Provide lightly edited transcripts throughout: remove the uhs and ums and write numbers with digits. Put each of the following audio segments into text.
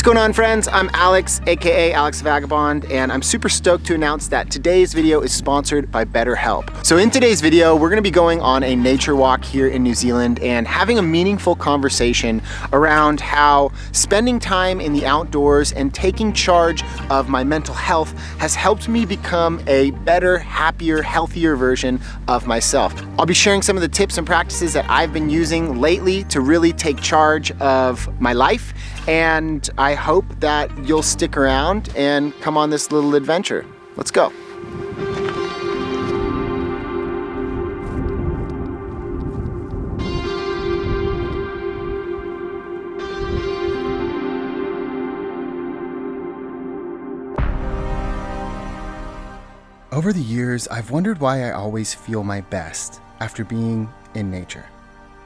going on, friends? I'm Alex, aka Alex Vagabond, and I'm super stoked to announce that today's video is sponsored by BetterHelp. So in today's video, we're gonna be going on a nature walk here in New Zealand and having a meaningful conversation around how spending time in the outdoors and taking charge of my mental health has helped me become a better, happier, healthier version of myself. I'll be sharing some of the tips and practices that I've been using lately to really take charge of my life, and I hope that you'll stick around and come on this little adventure. Let's go. Over the years, I've wondered why I always feel my best after being in nature.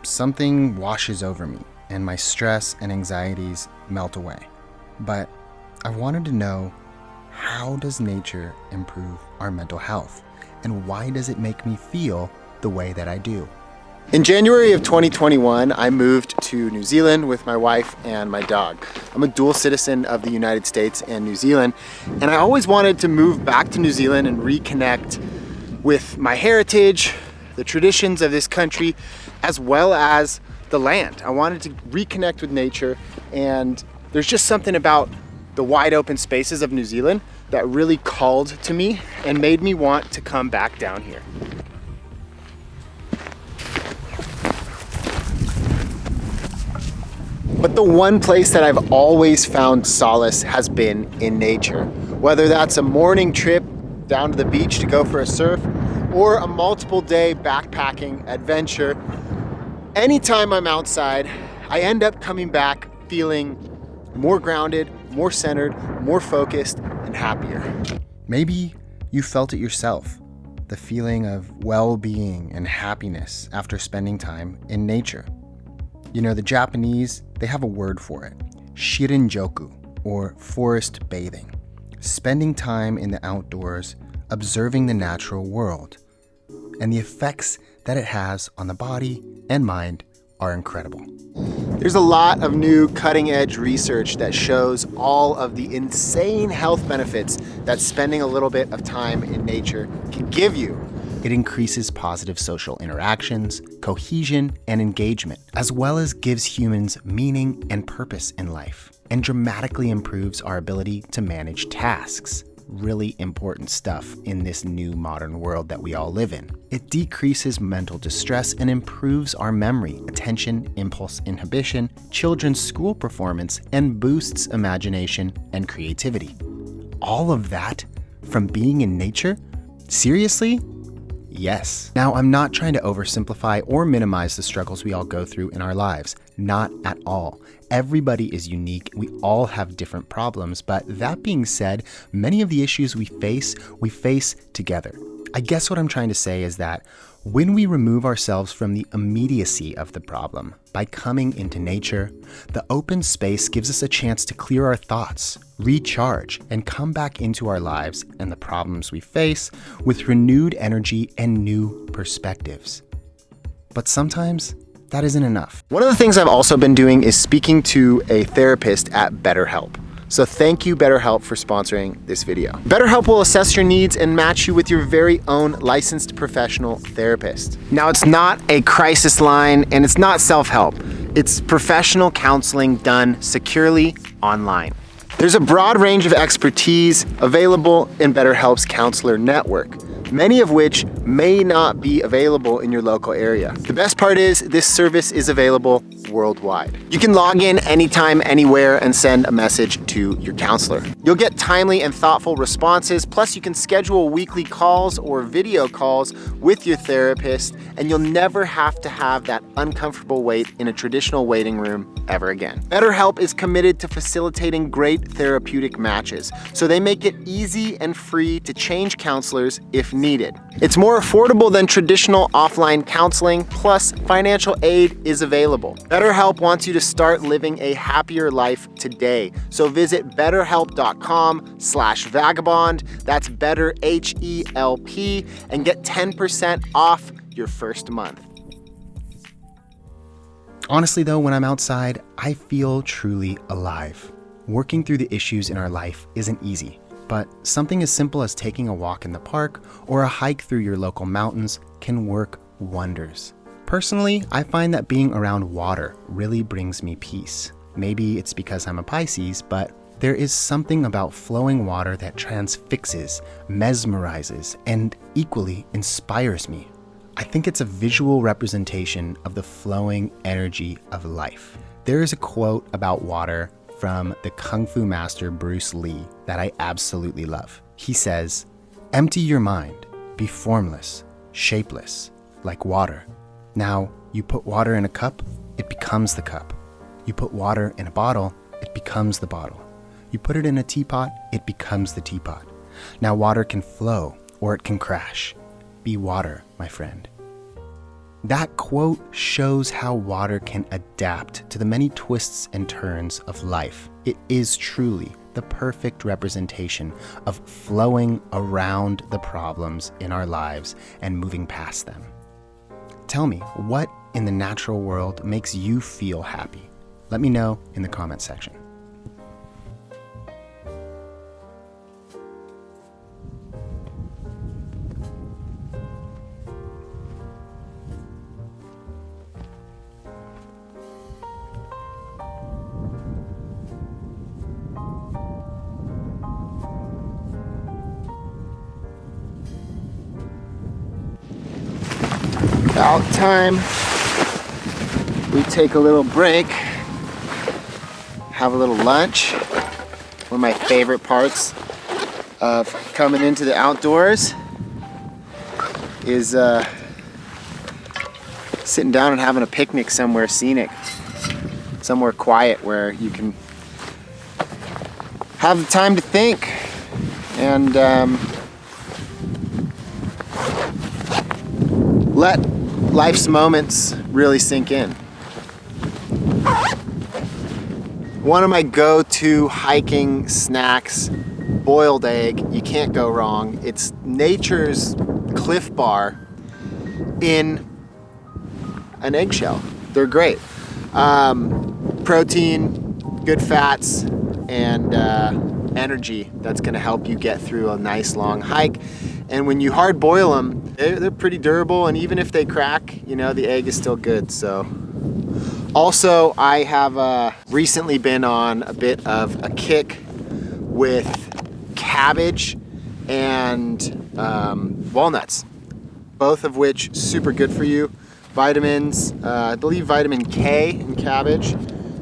Something washes over me, and my stress and anxieties melt away. But I wanted to know, how does nature improve our mental health? And why does it make me feel the way that I do? In January of 2021, I moved to New Zealand with my wife and my dog. I'm a dual citizen of the United States and New Zealand, and I always wanted to move back to New Zealand and reconnect with my heritage, the traditions of this country, as well as the land. I wanted to reconnect with nature, and there's just something about the wide open spaces of New Zealand that really called to me and made me want to come back down here. But the one place that I've always found solace has been in nature. Whether that's a morning trip down to the beach to go for a surf, or a multiple day backpacking adventure, anytime I'm outside, I end up coming back feeling more grounded, more centered, more focused, and happier. Maybe you felt it yourself, the feeling of well-being and happiness after spending time in nature. You know, the Japanese, they have a word for it, shirinjoku, or forest bathing. Spending time in the outdoors, observing the natural world. And the effects that it has on the body and mind are incredible. There's a lot of new cutting-edge research that shows all of the insane health benefits that spending a little bit of time in nature can give you. It increases positive social interactions, cohesion, and engagement, as well as gives humans meaning and purpose in life, and dramatically improves our ability to manage tasks. Really important stuff in this new modern world that we all live in. It decreases mental distress and improves our memory, attention, impulse inhibition, children's school performance, and boosts imagination and creativity. All of that from being in nature? Seriously? Yes. Now, I'm not trying to oversimplify or minimize the struggles we all go through in our lives. Not at all. Everybody is unique. We all have different problems. But that being said, many of the issues we face together. I guess what I'm trying to say is that when we remove ourselves from the immediacy of the problem by coming into nature, the open space gives us a chance to clear our thoughts, recharge, and come back into our lives and the problems we face with renewed energy and new perspectives. But sometimes that isn't enough. One of the things I've also been doing is speaking to a therapist at BetterHelp. So thank you, BetterHelp, for sponsoring this video. BetterHelp will assess your needs and match you with your very own licensed professional therapist. Now, it's not a crisis line and it's not self-help. It's professional counseling done securely online. There's a broad range of expertise available in BetterHelp's counselor network, many of which may not be available in your local area. The best part is this service is available worldwide. You can log in anytime, anywhere, and send a message to your counselor. You'll get timely and thoughtful responses, plus you can schedule weekly calls or video calls with your therapist, and you'll never have to have that uncomfortable wait in a traditional waiting room ever again. BetterHelp is committed to facilitating great therapeutic matches, so they make it easy and free to change counselors if needed. It's more affordable than traditional offline counseling, plus financial aid is available. BetterHelp wants you to start living a happier life today. So visit betterhelp.com/vagabond, that's better HELP, and get 10% off your first month. Honestly though, when I'm outside, I feel truly alive. Working through the issues in our life isn't easy, but something as simple as taking a walk in the park or a hike through your local mountains can work wonders. Personally, I find that being around water really brings me peace. Maybe it's because I'm a Pisces, but there is something about flowing water that transfixes, mesmerizes, and equally inspires me. I think it's a visual representation of the flowing energy of life. There is a quote about water from the Kung Fu master Bruce Lee that I absolutely love. He says, "Empty your mind, be formless, shapeless, like water. Now, you put water in a cup, it becomes the cup. You put water in a bottle, it becomes the bottle. You put it in a teapot, it becomes the teapot. Now water can flow or it can crash. Be water, my friend." That quote shows how water can adapt to the many twists and turns of life. It is truly the perfect representation of flowing around the problems in our lives and moving past them. Tell me, what in the natural world makes you feel happy? Let me know in the comment section. About time we take a little break, have a little lunch. One of my favorite parts of coming into the outdoors is sitting down and having a picnic somewhere scenic, somewhere quiet where you can have the time to think and let life's moments really sink in. One of my go-to hiking snacks, boiled egg. You can't go wrong. It's nature's Cliff Bar in an eggshell. They're great. Protein, good fats, and energy that's gonna help you get through a nice long hike. And when you hard boil them, they're pretty durable, and even if they crack, you know, the egg is still good. So also, I have recently been on a bit of a kick with cabbage and walnuts, both of which super good for you. Vitamins, I believe vitamin K in cabbage,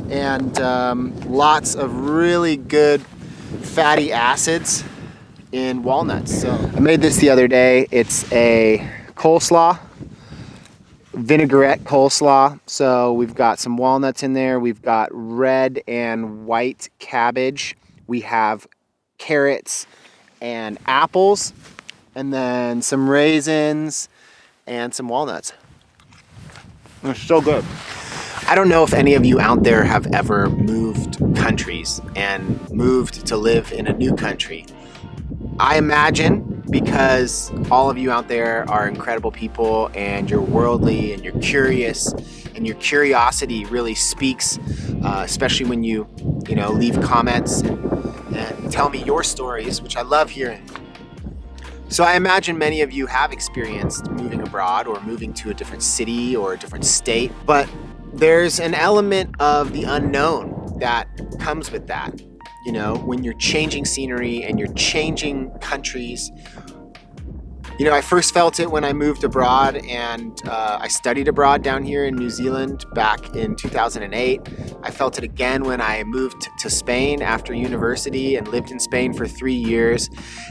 and lots of really good fatty acids in walnuts. So I made this the other day. It's a coleslaw, vinaigrette coleslaw. So we've got some walnuts in there. We've got red and white cabbage. We have carrots and apples, and then some raisins and some walnuts. It's so good. I don't know if any of you out there have ever moved countries and moved to live in a new country. I imagine because all of you out there are incredible people and you're worldly and you're curious, and your curiosity really speaks, especially when you leave comments and tell me your stories, which I love hearing. So I imagine many of you have experienced moving abroad or moving to a different city or a different state, but there's an element of the unknown that comes with that. You know, when you're changing scenery and you're changing countries. You know, I first felt it when I moved abroad, and I studied abroad down here in New Zealand back in 2008. I felt it again when I moved to Spain after university and lived in Spain for 3 years.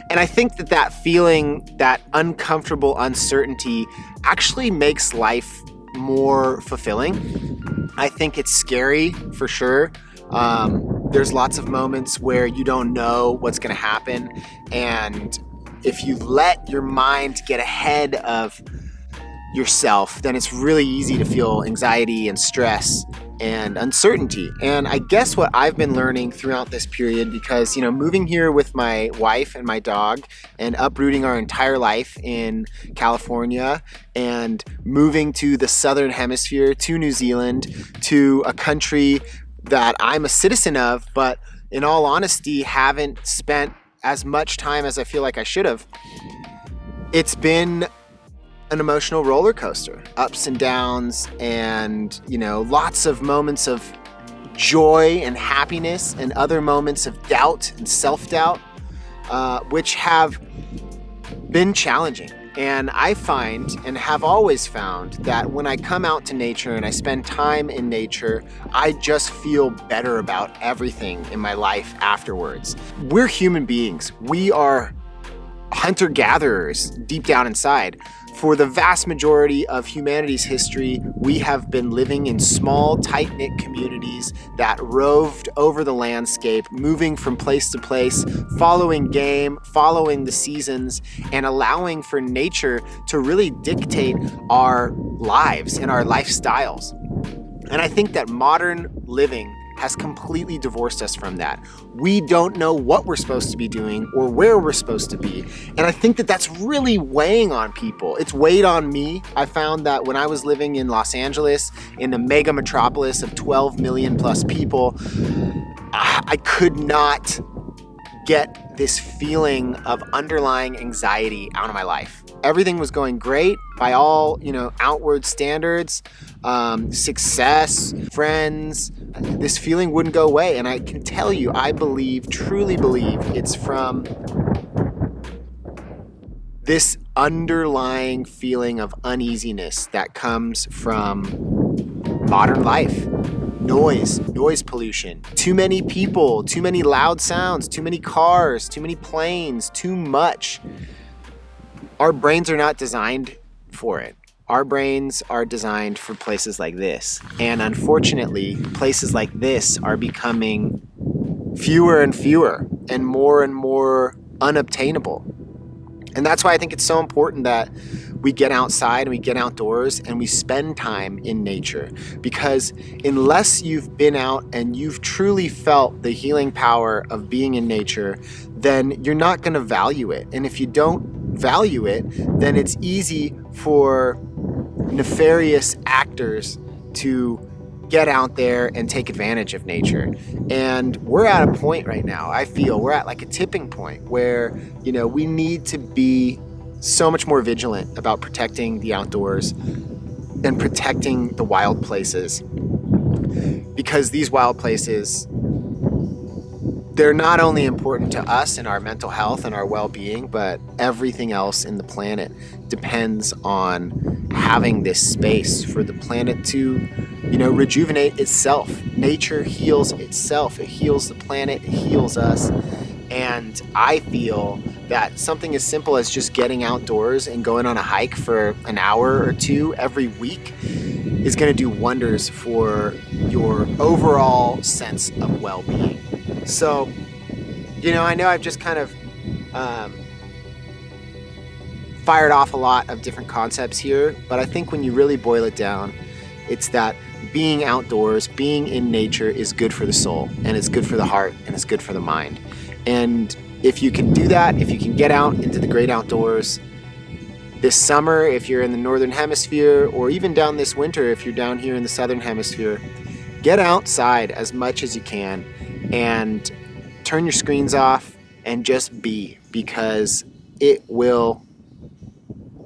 And I think that feeling, that uncomfortable uncertainty, actually makes life more fulfilling. I think it's scary for sure. There's lots of moments where you don't know what's going to happen, and if you let your mind get ahead of yourself, then it's really easy to feel anxiety and stress and uncertainty. And I guess what I've been learning throughout this period, because moving here with my wife and my dog and uprooting our entire life in California and moving to the southern hemisphere, to New Zealand, to a country that I'm a citizen of, but in all honesty, haven't spent as much time as I feel like I should have. It's been an emotional roller coaster, ups and downs, and, lots of moments of joy and happiness and other moments of doubt and self-doubt, which have been challenging. And I find, and have always found, that when I come out to nature and I spend time in nature, I just feel better about everything in my life afterwards. We're human beings. We are hunter-gatherers deep down inside. For the vast majority of humanity's history, we have been living in small, tight-knit communities that roved over the landscape, moving from place to place, following game, following the seasons, and allowing for nature to really dictate our lives and our lifestyles. And I think that modern living has completely divorced us from that. We don't know what we're supposed to be doing or where we're supposed to be. And I think that that's really weighing on people. It's weighed on me. I found that when I was living in Los Angeles, in the mega metropolis of 12 million plus people, I could not get this feeling of underlying anxiety out of my life. Everything was going great by all, outward standards, success, friends. This feeling wouldn't go away. And I can tell you, I truly believe it's from this underlying feeling of uneasiness that comes from modern life. Noise pollution, too many people, too many loud sounds, too many cars, too many planes, too much. Our brains are not designed for it. Our brains are designed for places like this. And unfortunately, places like this are becoming fewer and fewer and more unobtainable. And that's why I think it's so important that we get outside and we get outdoors and we spend time in nature. Because unless you've been out and you've truly felt the healing power of being in nature, then you're not going to value it. And if you don't value it, then it's easy for nefarious actors to get out there and take advantage of nature. And we're at a point right now, I feel we're at like a tipping point where, we need to be so much more vigilant about protecting the outdoors and protecting the wild places. Because these wild places, they're not only important to us and our mental health and our well-being, but everything else in the planet depends on having this space for the planet to, rejuvenate itself. Nature heals itself. It heals the planet. It heals us. And I feel that something as simple as just getting outdoors and going on a hike for an hour or two every week is going to do wonders for your overall sense of well-being. So, I know I've just kind of fired off a lot of different concepts here, but I think when you really boil it down, it's that being outdoors, being in nature is good for the soul, and it's good for the heart, and it's good for the mind. And if you can do that, if you can get out into the great outdoors this summer, if you're in the northern hemisphere, or even down this winter, if you're down here in the southern hemisphere, get outside as much as you can and turn your screens off and just be, because it will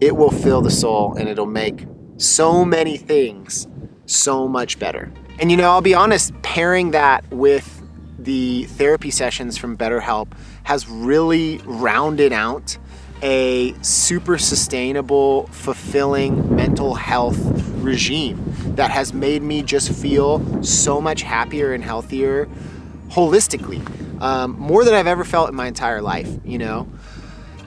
fill the soul and it'll make so many things so much better. And I'll be honest, pairing that with the therapy sessions from BetterHelp has really rounded out a super sustainable, fulfilling mental health regime that has made me just feel so much happier and healthier holistically, more than I've ever felt in my entire life,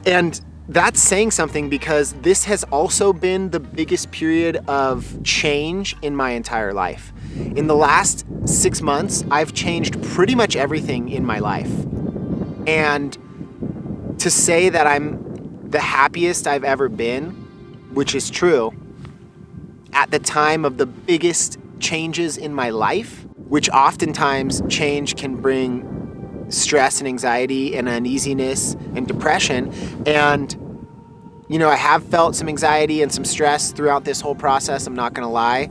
And that's saying something, because this has also been the biggest period of change in my entire life. In the last 6 months, I've changed pretty much everything in my life. And to say that I'm the happiest I've ever been, which is true, at the time of the biggest changes in my life, which oftentimes change can bring stress and anxiety and uneasiness and depression. And, I have felt some anxiety and some stress throughout this whole process, I'm not going to lie.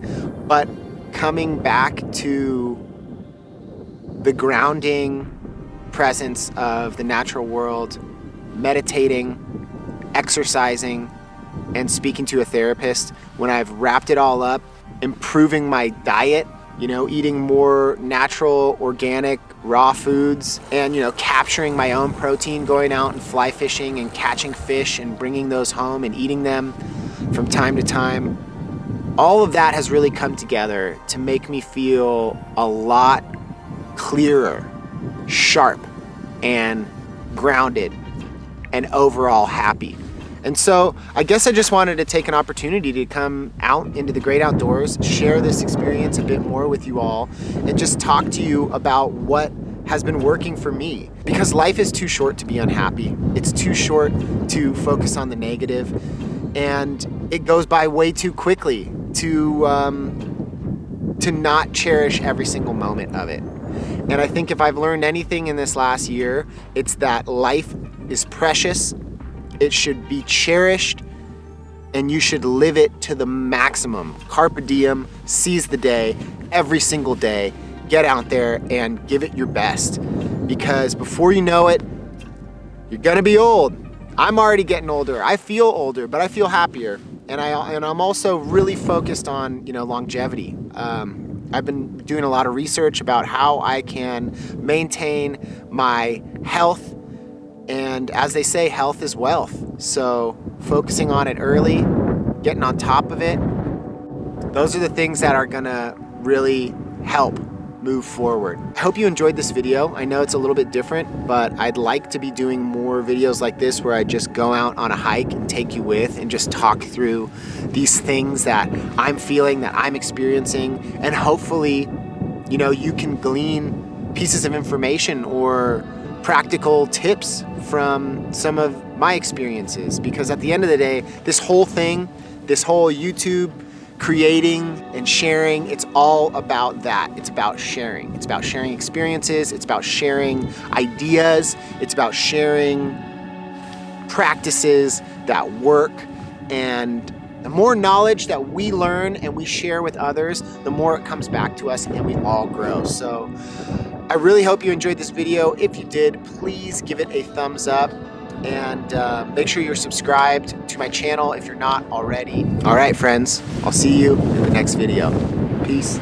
But coming back to the grounding presence of the natural world, meditating, exercising, and speaking to a therapist, when I've wrapped it all up, improving my diet, eating more natural, organic, raw foods, and, capturing my own protein, going out and fly fishing and catching fish and bringing those home and eating them from time to time. All of that has really come together to make me feel a lot clearer, sharp, and grounded, and overall happy. And so I guess I just wanted to take an opportunity to come out into the great outdoors, share this experience a bit more with you all, and just talk to you about what has been working for me. Because life is too short to be unhappy. It's too short to focus on the negative, and it goes by way too quickly to not cherish every single moment of it. And I think if I've learned anything in this last year, it's that life is precious. It should be cherished, and you should live it to the maximum. Carpe diem, seize the day, every single day. Get out there and give it your best, because before you know it, you're gonna be old. I'm already getting older. I feel older, but I feel happier. And I'm also really focused on, longevity. I've been doing a lot of research about how I can maintain my health. And as they say, health is wealth. So focusing on it early, getting on top of it, those are the things that are gonna really help move forward. I hope you enjoyed this video. I know it's a little bit different, but I'd like to be doing more videos like this where I just go out on a hike and take you with and just talk through these things that I'm feeling, that I'm experiencing, and hopefully, you can glean pieces of information or practical tips from some of my experiences. Because at the end of the day, this whole YouTube creating and sharing, it's all about that. It's about sharing. It's about sharing experiences. It's about sharing ideas. It's about sharing practices that work. And the more knowledge that we learn and we share with others, the more it comes back to us and we all grow. So I really hope you enjoyed this video. If you did, please give it a thumbs up, and make sure you're subscribed to my channel if you're not already. All right, friends, I'll see you in the next video. Peace.